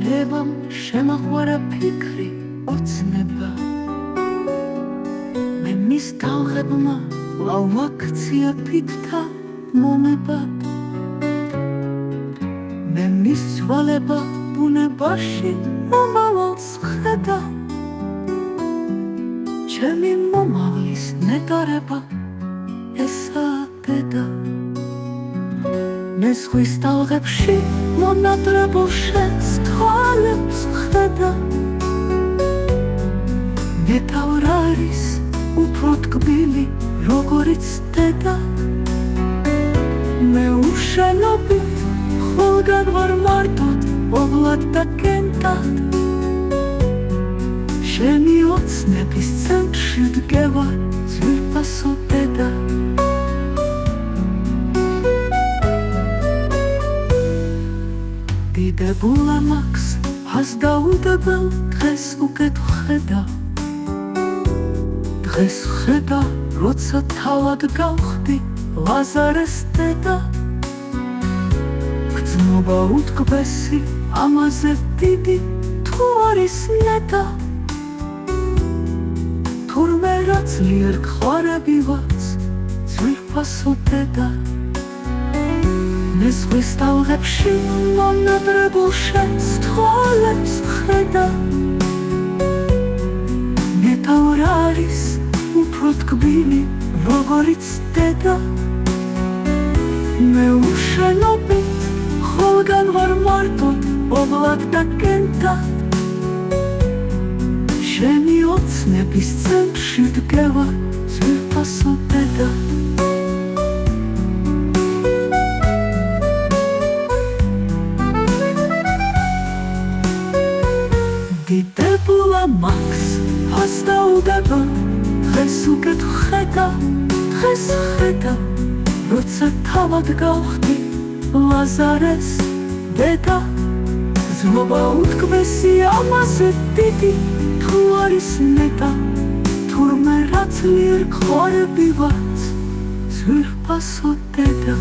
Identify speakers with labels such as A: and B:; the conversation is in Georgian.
A: დებამ შემაყვარა ფიქრი ოცნება მე მის თავღებმა ლავაქცია ფიქთა მომებად მე მის ცვალება ბუნებაში მომავალს ხედავ ჩემი მომავლის ნეტარება ესაა დედა მე ზღვის ტალღებში მონადრებულ შენს თვალებს ხედავ მეთაურ არის უფრო ტკბილი როგორიც დედა მე უშენობით ყველგან ვარ მარტოდ ობლად და კენტად შენი ოცნების ცენტრში დგება ძვირფასო დედა დიდებულა მაქვს ფას დაუდებელ დღეს უკეთ ხედავ დღეს ხედავ როცა თავად გავხდი ლაზარეს დედა გრძნობა უტკბესი ამაზე დიდი თუ არის ნეტა თურმე რა ძლიერ გხვარები ვარც ძვირფასო დედა მე ზღვის ტალღებში მონადრებულ შენს თვალებს ხედავ მეთაურ არის უფრო ტკბილი როგორიც დედა მე უშენობით ყველგან ვარ მარტოდ ობლად და კენტად შენი ოცნების ცენტრში დგება ძვირფასო დედა დიდებულა მაქვს ფას დაუდებელ დღეს უკეთ ხედავ დღეს ხედავ როცა თავად გავხდი ლაზარეს დედა გრძნობა უტკბესი ამაზე დიდი თუ არის ნეტა თურმე რა ძლიერ გხვარები ვარც ძვირფასო დედა